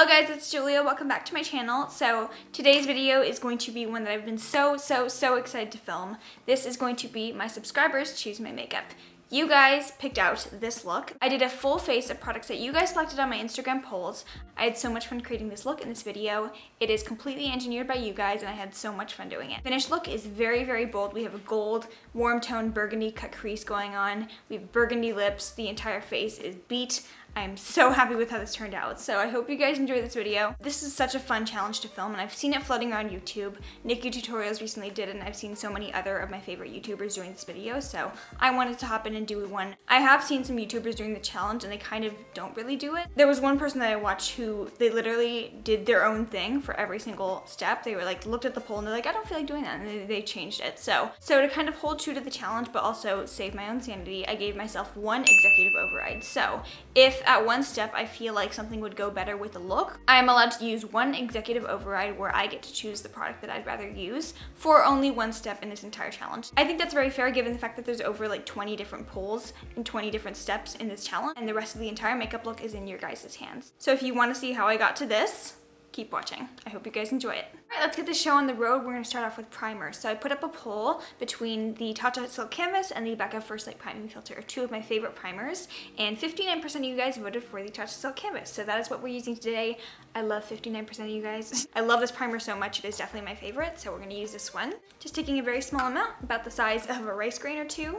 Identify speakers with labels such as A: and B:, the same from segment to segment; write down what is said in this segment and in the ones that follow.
A: Hello guys, it's Julia. Welcome back to my channel. So today's video is going to be one that I've been so excited to film. This is going to be my subscribers choose my makeup. You guys picked out this look. I did a full face of products that you guys selected on my Instagram polls. I had so much fun creating this look in this video. It is completely engineered by you guys and I had so much fun doing it. Finished look is very bold. We have a gold, warm tone, burgundy cut crease going on. We have burgundy lips. The entire face is beat. I'm so happy with how this turned out, so I hope you guys enjoy this video. This is such a fun challenge to film, and I've seen it floating around YouTube. Nikki Tutorials recently did it, and I've seen so many other of my favorite YouTubers doing this video, so I wanted to hop in and do one. I have seen some YouTubers doing the challenge, and they kind of don't really do it. There was one person that I watched who, they literally did their own thing for every single step. They were like, looked at the poll, and they're like, I don't feel like doing that, and they changed it. So to kind of hold true to the challenge, but also save my own sanity, I gave myself one executive override. So if at one step I feel like something would go better with the look, I am allowed to use one executive override where I get to choose the product that I'd rather use for only one step in this entire challenge. I think that's very fair given the fact that there's over like 20 different polls and 20 different steps in this challenge, and the rest of the entire makeup look is in your guys' hands. So if you want to see how I got to this, keep watching. I hope you guys enjoy it. All right, let's get this show on the road. We're gonna start off with primer. So I put up a poll between the Tarte Silk Canvas and the Becca First Light Priming Filter, two of my favorite primers, and 59% of you guys voted for the Tarte Silk Canvas. So that is what we're using today. I love 59% of you guys. I love this primer so much, it is definitely my favorite, so we're gonna use this one. Just taking a very small amount, about the size of a rice grain or two,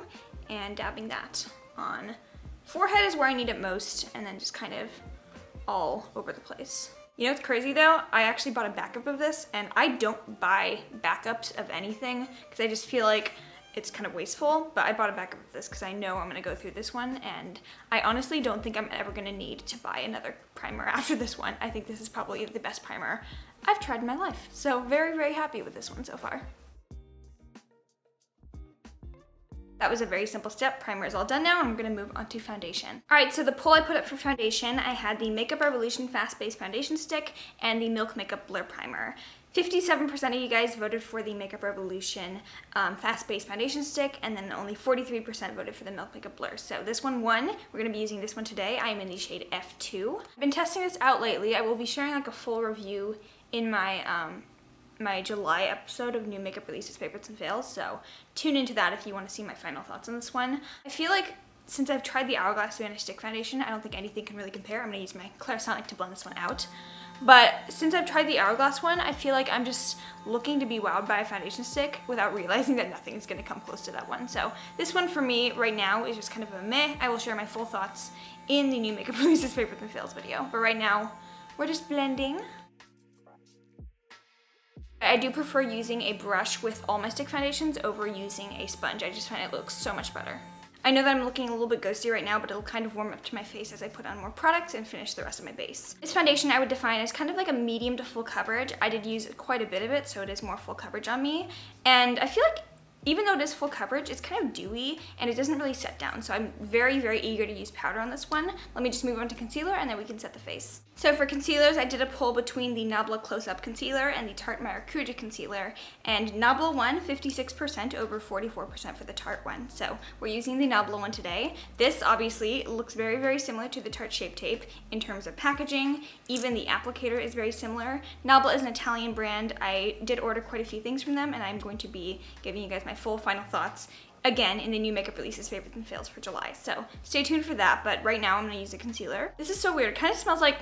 A: and dabbing that on. Forehead is where I need it most, and then just kind of all over the place. You know what's crazy though? I actually bought a backup of this, and I don't buy backups of anything because I just feel like it's kind of wasteful, but I bought a backup of this because I know I'm gonna go through this one, and I honestly don't think I'm ever gonna need to buy another primer after this one. I think this is probably the best primer I've tried in my life. So very happy with this one so far. That was a very simple step. Primer is all done now, and I'm gonna move on to foundation. All right, so the poll I put up for foundation, I had the Makeup Revolution Fast Base Foundation Stick and the Milk Makeup Blur Primer. 57% of you guys voted for the Makeup Revolution Fast Base Foundation Stick, and then only 43% voted for the Milk Makeup Blur. So this one won. We're gonna be using this one today. I am in the shade F2. I've been testing this out lately. I will be sharing like a full review in my my July episode of new makeup releases, favorites, and fails, so tune into that if you want to see my final thoughts on this one. I feel like since I've tried the Hourglass Vanish Stick Foundation, I don't think anything can really compare. I'm going to use my Clarisonic to blend this one out. But since I've tried the Hourglass one, I feel like I'm just looking to be wowed by a foundation stick without realizing that nothing is going to come close to that one. So this one for me right now is just kind of a meh. I will share my full thoughts in the new makeup releases, favorites, and fails video. But right now, we're just blending. I do prefer using a brush with all my stick foundations over using a sponge. I just find it looks so much better. I know that I'm looking a little bit ghosty right now, but it'll kind of warm up to my face as I put on more products and finish the rest of my base. This foundation I would define as kind of like a medium to full coverage. I did use quite a bit of it, so it is more full coverage on me. And I feel like even though it is full coverage, it's kind of dewy and it doesn't really set down. So I'm very eager to use powder on this one. Let me just move on to concealer and then we can set the face. So for concealers, I did a poll between the Nabla Close Up Concealer and the Tarte Maracuja Concealer. And Nabla won 56% over 44% for the Tarte one. So we're using the Nabla one today. This obviously looks very similar to the Tarte Shape Tape in terms of packaging. Even the applicator is very similar. Nabla is an Italian brand. I did order quite a few things from them, and I'm going to be giving you guys my full final thoughts again in the new makeup releases, favorites, and fails for July. So stay tuned for that, but right now I'm gonna use a concealer. This is so weird. It kind of smells like,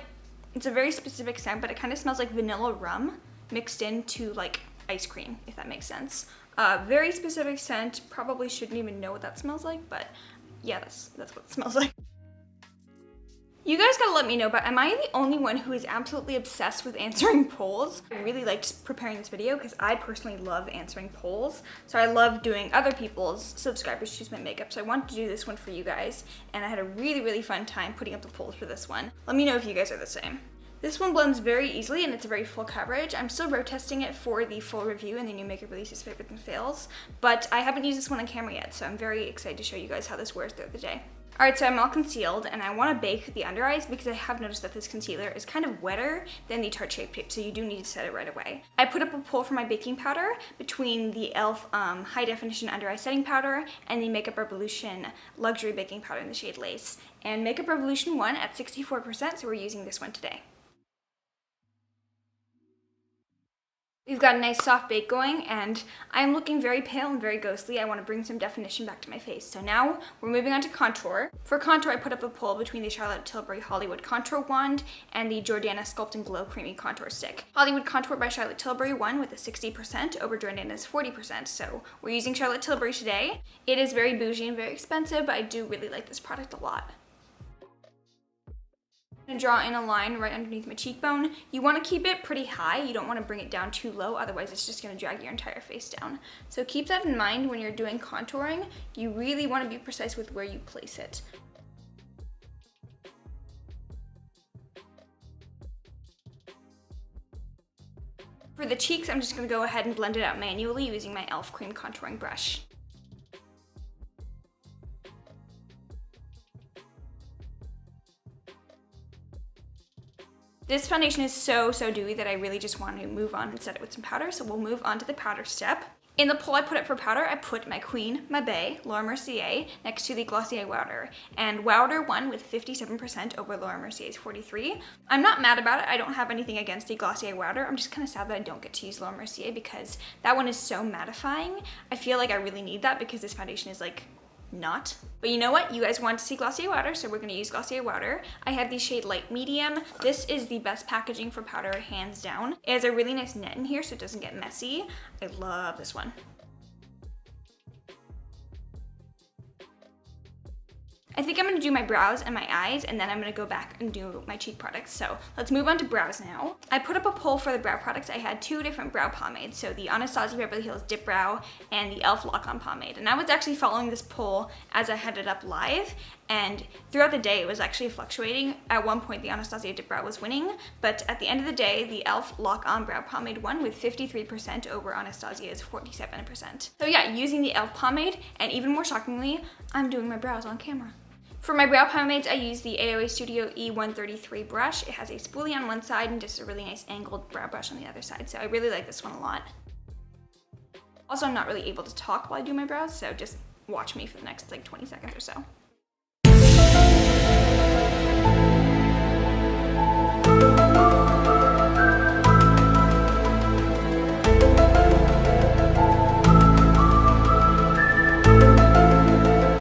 A: it's a very specific scent, but it kind of smells like vanilla rum mixed into like ice cream, if that makes sense. Very specific scent. Probably shouldn't even know what that smells like, but yeah, that's what it smells like. You guys gotta let me know, but am I the only one who is absolutely obsessed with answering polls? I really liked preparing this video because I personally love answering polls. So I love doing other people's subscribers choose my makeup. So I wanted to do this one for you guys, and I had a really fun time putting up the polls for this one. Let me know if you guys are the same. This one blends very easily and it's a very full coverage. I'm still road testing it for the full review and the new makeup releases, favorites, and fails, but I haven't used this one on camera yet, so I'm very excited to show you guys how this wears throughout the day. Alright, so I'm all concealed and I want to bake the under eyes because I have noticed that this concealer is kind of wetter than the Tarte Shape Tape, so you do need to set it right away. I put up a poll for my baking powder between the e.l.f. High Definition Under Eye Setting Powder and the Makeup Revolution Luxury Baking Powder in the shade Lace. And Makeup Revolution won at 64%, so we're using this one today. We've got a nice soft bake going, and I'm looking very pale and very ghostly. I want to bring some definition back to my face. So now we're moving on to contour. For contour, I put up a poll between the Charlotte Tilbury Hollywood Contour Wand and the Jordana Sculpt and Glow Creamy Contour Stick. Hollywood Contour by Charlotte Tilbury won with a 60% over Jordana's 40%. So we're using Charlotte Tilbury today. It is very bougie and very expensive, but I do really like this product a lot. I'm going to draw in a line right underneath my cheekbone. You want to keep it pretty high. You don't want to bring it down too low, otherwise it's just going to drag your entire face down. So keep that in mind when you're doing contouring. You really want to be precise with where you place it. For the cheeks, I'm just going to go ahead and blend it out manually using my e.l.f. cream contouring brush. This foundation is so dewy that I really just want to move on and set it with some powder, so we'll move on to the powder step. In the poll I put up for powder, I put my queen, my bae, Laura Mercier, next to the Glossier Wowder. And Wowder won with 57% over Laura Mercier's 43%. I'm not mad about it. I don't have anything against the Glossier Wowder. I'm just kind of sad that I don't get to use Laura Mercier because that one is so mattifying. I feel like I really need that because this foundation is like not. But you know what? You guys want to see Glossier Wowder, so we're going to use Glossier Wowder. I have the shade Light Medium. This is the best packaging for powder, hands down. It has a really nice net in here so it doesn't get messy. I love this one. I think I'm going to do my brows and my eyes, and then I'm going to go back and do my cheek products. So let's move on to brows now. I put up a poll for the brow products. I had two different brow pomades, so the Anastasia Beverly Hills Dip Brow and the e.l.f. Lock-On Pomade. And I was actually following this poll as I had it up live, and throughout the day it was actually fluctuating. At one point the Anastasia Dip Brow was winning, but at the end of the day the e.l.f. Lock-On Brow Pomade won with 53% over Anastasia's 47%. So yeah, using the e.l.f. pomade, and even more shockingly, I'm doing my brows on camera. For my brow pomades, I use the AOA Studio E133 brush. It has a spoolie on one side and just a really nice angled brow brush on the other side, so I really like this one a lot. Also, I'm not really able to talk while I do my brows, so just watch me for the next like 20 seconds or so.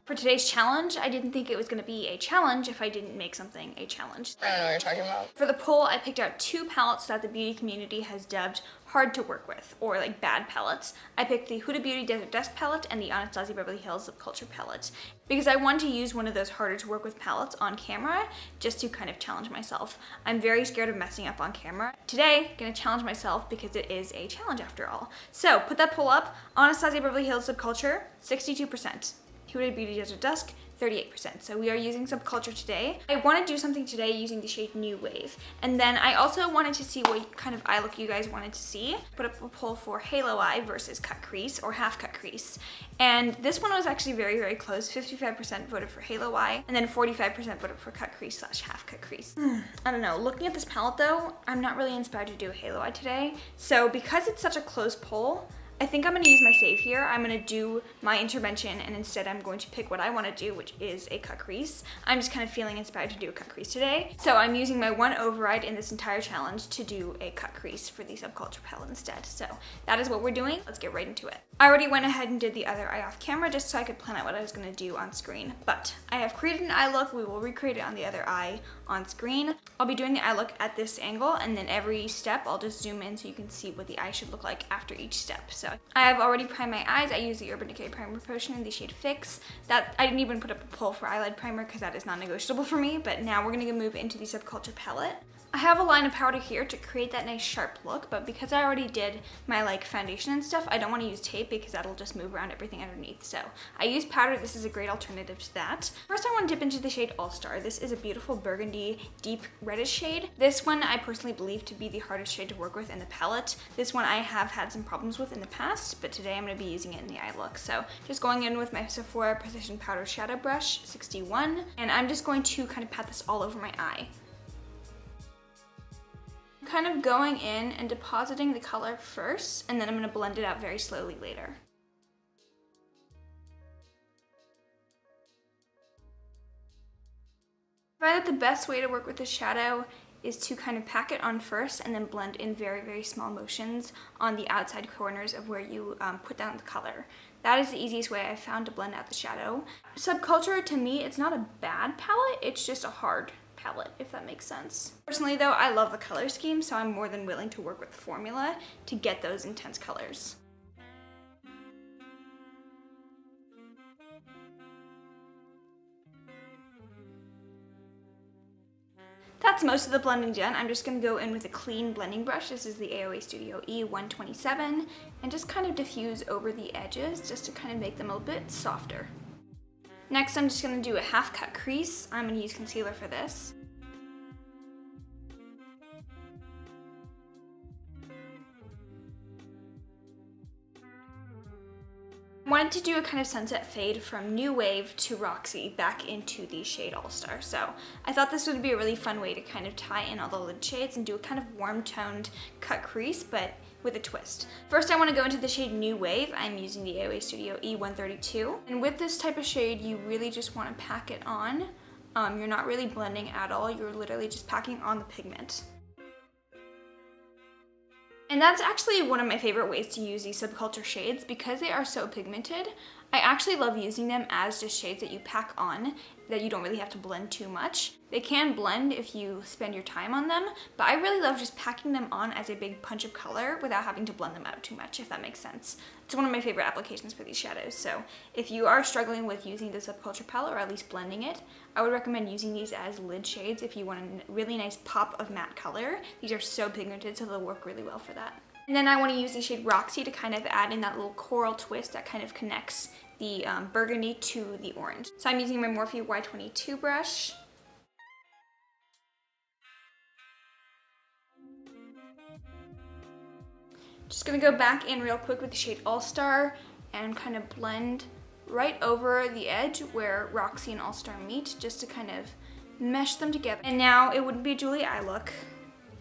A: For today's challenge, I didn't think it was going to be a challenge if I didn't make something a challenge.
B: I don't know what you're talking about.
A: For the poll, I picked out two palettes that the beauty community has dubbed hard to work with, or like bad palettes. I picked the Huda Beauty Desert Dusk palette and the Anastasia Beverly Hills Subculture palette because I wanted to use one of those harder to work with palettes on camera just to kind of challenge myself. I'm very scared of messing up on camera. Today, I'm gonna challenge myself because it is a challenge after all. So put that poll up. Anastasia Beverly Hills Subculture, 62%. Huda Beauty Desert Dusk, 38%. So we are using Subculture today. I want to do something today using the shade New Wave. And then I also wanted to see what kind of eye look you guys wanted to see. Put up a poll for Halo Eye versus cut crease or half cut crease. And this one was actually very close. 55% voted for Halo Eye, and then 45% voted for cut crease / half cut crease. I don't know. Looking at this palette though, I'm not really inspired to do a Halo Eye today. So because it's such a close poll, I think I'm going to use my save here. I'm going to do my intervention, and instead I'm going to pick what I want to do, which is a cut crease. I'm just kind of feeling inspired to do a cut crease today. So I'm using my one override in this entire challenge to do a cut crease for the Subculture palette instead. So that is what we're doing. Let's get right into it. I already went ahead and did the other eye off camera just so I could plan out what I was going to do on screen. But I have created an eye look. We will recreate it on the other eye on screen. I'll be doing the eye look at this angle, and then every step I'll just zoom in so you can see what the eye should look like after each step. So I have already primed my eyes. I use the Urban Decay Primer Potion in the shade Fix. That I didn't even put up a poll for eyelid primer because that is non-negotiable for me, but now we're gonna move into the Subculture palette. I have a line of powder here to create that nice sharp look, but because I already did my like foundation and stuff, I don't want to use tape because that'll just move around everything underneath. So I use powder. This is a great alternative to that. First, I want to dip into the shade All Star. This is a beautiful burgundy, deep reddish shade. This one I personally believe to be the hardest shade to work with in the palette. This one I have had some problems with in the past, but today I'm going to be using it in the eye look. So just going in with my Sephora Precision Powder Shadow Brush 61, and I'm just going to kind of pat this all over my eye. Kind of going in and depositing the color first, and then I'm going to blend it out very slowly later. I find that the best way to work with the shadow is to kind of pack it on first and then blend in very, very small motions on the outside corners of where you put down the color. That is the easiest way I've found to blend out the shadow. Subculture, to me, it's not a bad palette, it's just a hard palette, if that makes sense. Personally though, I love the color scheme, so I'm more than willing to work with the formula to get those intense colors. That's most of the blending done. I'm just going to go in with a clean blending brush. This is the AOA Studio E127, and just kind of diffuse over the edges just to kind of make them a little bit softer. Next, I'm just going to do a half cut crease. I'm going to use concealer for this. I wanted to do a kind of sunset fade from New Wave to Roxy back into the shade All Star. So I thought this would be a really fun way to kind of tie in all the lid shades and do a kind of warm toned cut crease, but with a twist. First, I want to go into the shade New Wave. I'm using the AOA Studio E132. And with this type of shade, you really just want to pack it on. You're not really blending at all. You're literally just packing on the pigment. And that's actually one of my favorite ways to use these subculture shades because they are so pigmented. I actually love using them as just shades that you pack on that you don't really have to blend too much. They can blend if you spend your time on them, but I really love just packing them on as a big punch of color without having to blend them out too much, if that makes sense. It's one of my favorite applications for these shadows, so if you are struggling with using the subculture palette or at least blending it, I would recommend using these as lid shades if you want a really nice pop of matte color. These are so pigmented, so they'll work really well for that. And then I want to use the shade Roxy to kind of add in that little coral twist that kind of connects the burgundy to the orange. So I'm using my Morphe Y22 brush. Just gonna go back in real quick with the shade All Star and kind of blend right over the edge where Roxy and All Star meet, just to kind of mesh them together. And now it wouldn't be a Julie eye look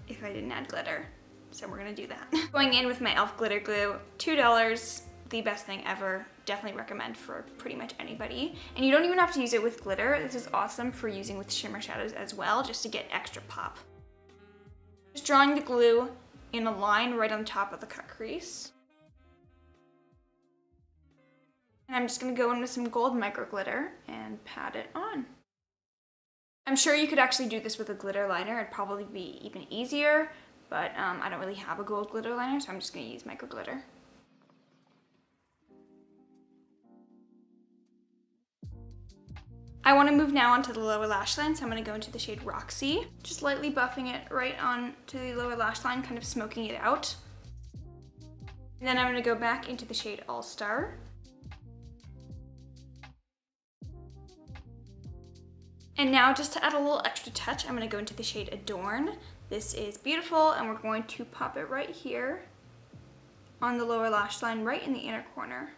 A: if I didn't add glitter. So we're gonna do that. Going in with my e.l.f. glitter glue, $2, the best thing ever. Definitely recommend for pretty much anybody. And you don't even have to use it with glitter. This is awesome for using with shimmer shadows as well, just to get extra pop. Just drawing the glue in a line right on top of the cut crease. And I'm just gonna go in with some gold micro glitter and pat it on. I'm sure you could actually do this with a glitter liner. It'd probably be even easier, but I don't really have a gold glitter liner, so I'm just gonna use micro glitter. I want to move now onto the lower lash line, so I'm going to go into the shade Roxy. Just lightly buffing it right on to the lower lash line, kind of smoking it out. And then I'm going to go back into the shade All Star. And now, just to add a little extra touch, I'm going to go into the shade Adorn. This is beautiful, and we're going to pop it right here on the lower lash line, right in the inner corner.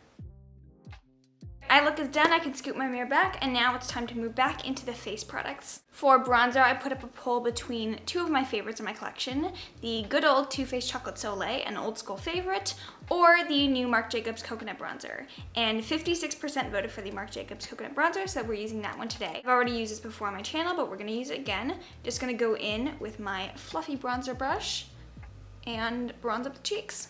A: Eye look is done. I can scoop my mirror back, and now it's time to move back into the face products. For bronzer, I put up a poll between two of my favorites in my collection, the good old Too Faced Chocolate Soleil, an old school favorite, or the new Marc Jacobs Coconut Bronzer. And 56% voted for the Marc Jacobs Coconut Bronzer, so we're using that one today. I've already used this before on my channel, but we're gonna use it again. Just gonna go in with my fluffy bronzer brush and bronze up the cheeks.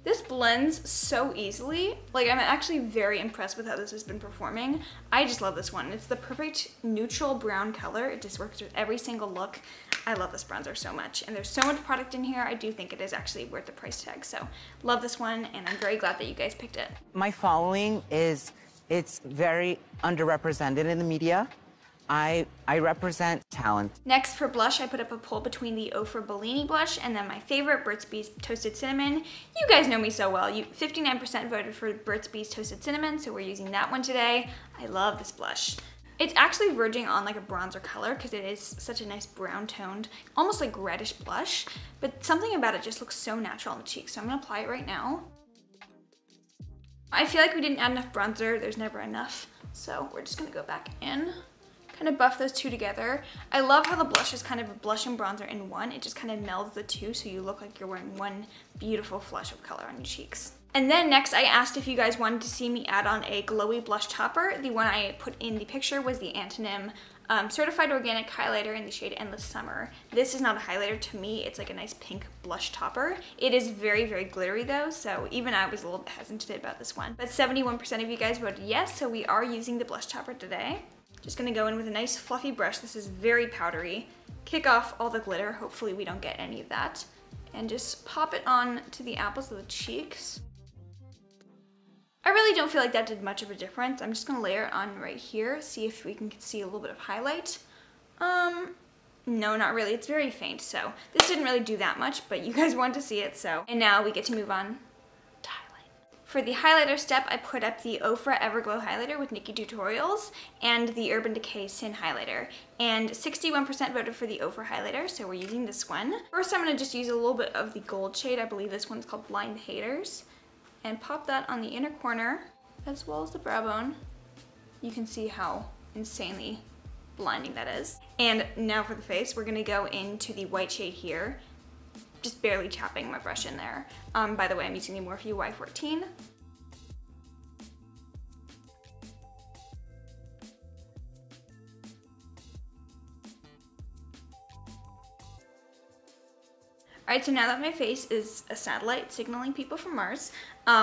A: This blends so easily. Like, I'm actually very impressed with how this has been performing. I just love this one. It's the perfect neutral brown color. It just works with every single look. I love this bronzer so much. And there's so much product in here. I do think it is actually worth the price tag. So love this one, and I'm very glad that you guys picked it.
B: My following it's very underrepresented in the media. I represent talent.
A: Next, for blush, I put up a poll between the Ofra Bellini blush and then my favorite, Burt's Bees Toasted Cinnamon. You guys know me so well. 59% voted for Burt's Bees Toasted Cinnamon, so we're using that one today. I love this blush. It's actually verging on like a bronzer color because it is such a nice brown toned, almost like reddish blush, but something about it just looks so natural on the cheeks, so I'm gonna apply it right now. I feel like we didn't add enough bronzer. There's never enough, so we're just gonna go back in. Kind of buff those two together. I love how the blush is kind of a blush and bronzer in one. It just kind of melds the two so you look like you're wearing one beautiful flush of color on your cheeks. And then next, I asked if you guys wanted to see me add on a glowy blush topper. The one I put in the picture was the Antonym Certified Organic highlighter in the shade Endless Summer. This is not a highlighter to me, it's like a nice pink blush topper. It is very, very glittery though, so even I was a little bit hesitant about this one. But 71% of you guys voted yes, so we are using the blush topper today. Just gonna go in with a nice fluffy brush. This is very powdery. Kick off all the glitter, hopefully we don't get any of that. And just pop it on to the apples of the cheeks. I really don't feel like that did much of a difference. I'm just gonna layer it on right here, see if we can see a little bit of highlight. No, not really, it's very faint, so this didn't really do that much, but you guys want to see it, so. And now we get to move on to highlight. For the highlighter step, I put up the Ofra Everglow highlighter with Nikki Tutorials and the Urban Decay Sin highlighter. And 61% voted for the Ofra highlighter, so we're using this one. First, I'm gonna just use a little bit of the gold shade. I believe this one's called Blind Haters. And pop that on the inner corner as well as the brow bone. You can see how insanely blinding that is. And now for the face, we're gonna go into the white shade here, just barely tapping my brush in there. By the way, I'm using the Morphe Y14. Alright, so now that my face is a satellite signaling people from Mars,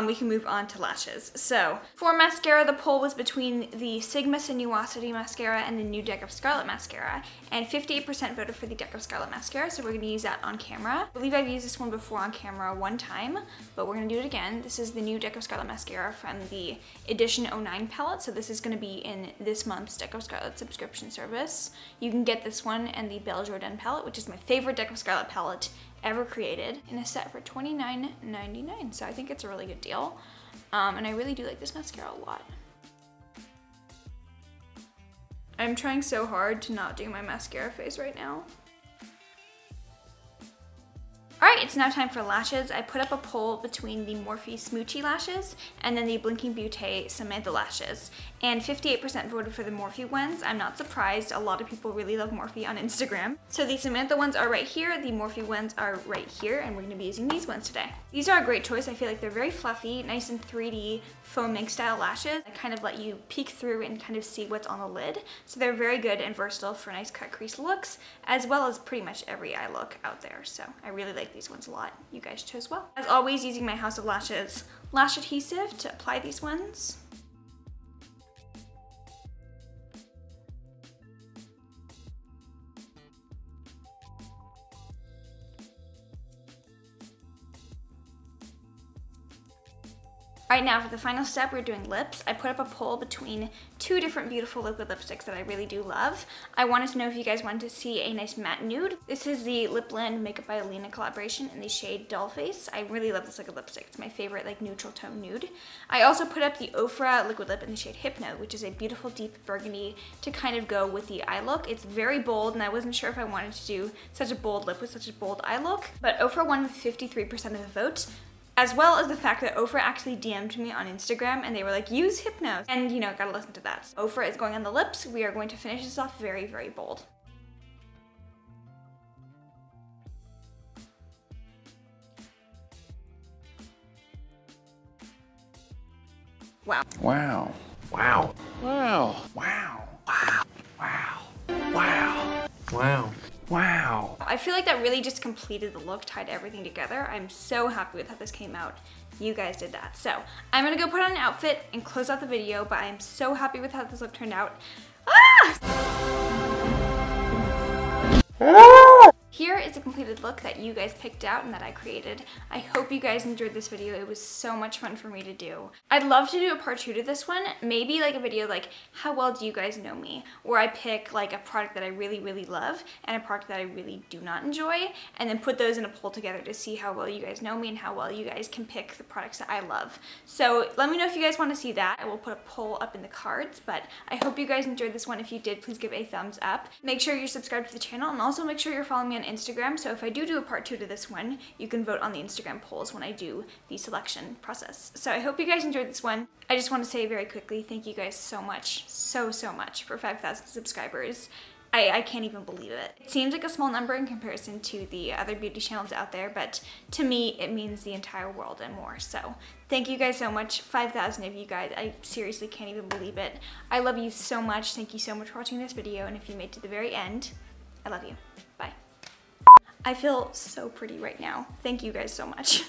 A: we can move on to lashes. So, for mascara, the poll was between the Sigma Sinuosity mascara and the new Deck of Scarlet mascara, and 58% voted for the Deck of Scarlet mascara, so we're going to use that on camera. I believe I've used this one before on camera one time, but we're going to do it again. This is the new Deck of Scarlet mascara from the Edition 09 palette, so this is going to be in this month's Deck of Scarlet subscription service. You can get this one and the Belle Jordan palette, which is my favorite Deck of Scarlet palette ever created, in a set for $29.99, so I think it's a really good deal. And I really do like this mascara a lot. I'm trying so hard to not do my mascara face right now. Alright, it's now time for lashes. I put up a poll between the Morphe Smoochy lashes and then the Blinking Beauty Samantha lashes. And 58% voted for the Morphe ones. I'm not surprised, a lot of people really love Morphe on Instagram. So the Samantha ones are right here, the Morphe ones are right here, and we're going to be using these ones today. These are a great choice. I feel like they're very fluffy, nice and 3D foaming style lashes. They kind of let you peek through and kind of see what's on the lid. So they're very good and versatile for nice cut crease looks, as well as pretty much every eye look out there. So I really like these ones a lot. You guys chose well. As always, using my House of Lashes lash adhesive to apply these ones. Alright, now for the final step, we're doing lips. I put up a poll between two different beautiful liquid lipsticks that I really do love. I wanted to know if you guys wanted to see a nice matte nude. This is the Lipland Makeup by Alina collaboration in the shade Dollface. I really love this liquid lipstick. It's my favorite like neutral tone nude. I also put up the Ofra liquid lip in the shade Hypno, which is a beautiful deep burgundy to kind of go with the eye look. It's very bold, and I wasn't sure if I wanted to do such a bold lip with such a bold eye look, but Ofra won with 53% of the vote. As well as the fact that Ofra actually DM'd me on Instagram and they were like, use Hypno. And you know, gotta listen to that. So Ofra is going on the lips. We are going to finish this off very, very bold. Wow.
C: Wow. Wow. Wow. Wow. Wow. Wow. Wow. Wow. Wow.
A: I feel like that really just completed the look, tied everything together. I'm so happy with how this came out. You guys did that. So I'm gonna go put on an outfit and close out the video, but I'm so happy with how this look turned out. Here is a completed look that you guys picked out and that I created. I hope you guys enjoyed this video. It was so much fun for me to do. I'd love to do a part 2 to this one. Maybe like a video like, how well do you guys know me? Where I pick like a product that I really, really love and a product that I really do not enjoy, and then put those in a poll together to see how well you guys know me and how well you guys can pick the products that I love. So let me know if you guys want to see that. I will put a poll up in the cards, but I hope you guys enjoyed this one. If you did, please give a thumbs up. Make sure you're subscribed to the channel, and also make sure you're following me on Instagram, so if I do a part 2 to this one, you can vote on the Instagram polls when I do the selection process. So I hope you guys enjoyed this one. I just want to say very quickly, thank you guys so much, so much for 5,000 subscribers. I can't even believe it. It seems like a small number in comparison to the other beauty channels out there, but to me, it means the entire world and more. So thank you guys so much. 5,000 of you guys. I seriously can't even believe it. I love you so much. Thank you so much for watching this video. And if you made it to the very end, I love you. Bye. I feel so pretty right now. Thank you guys so much.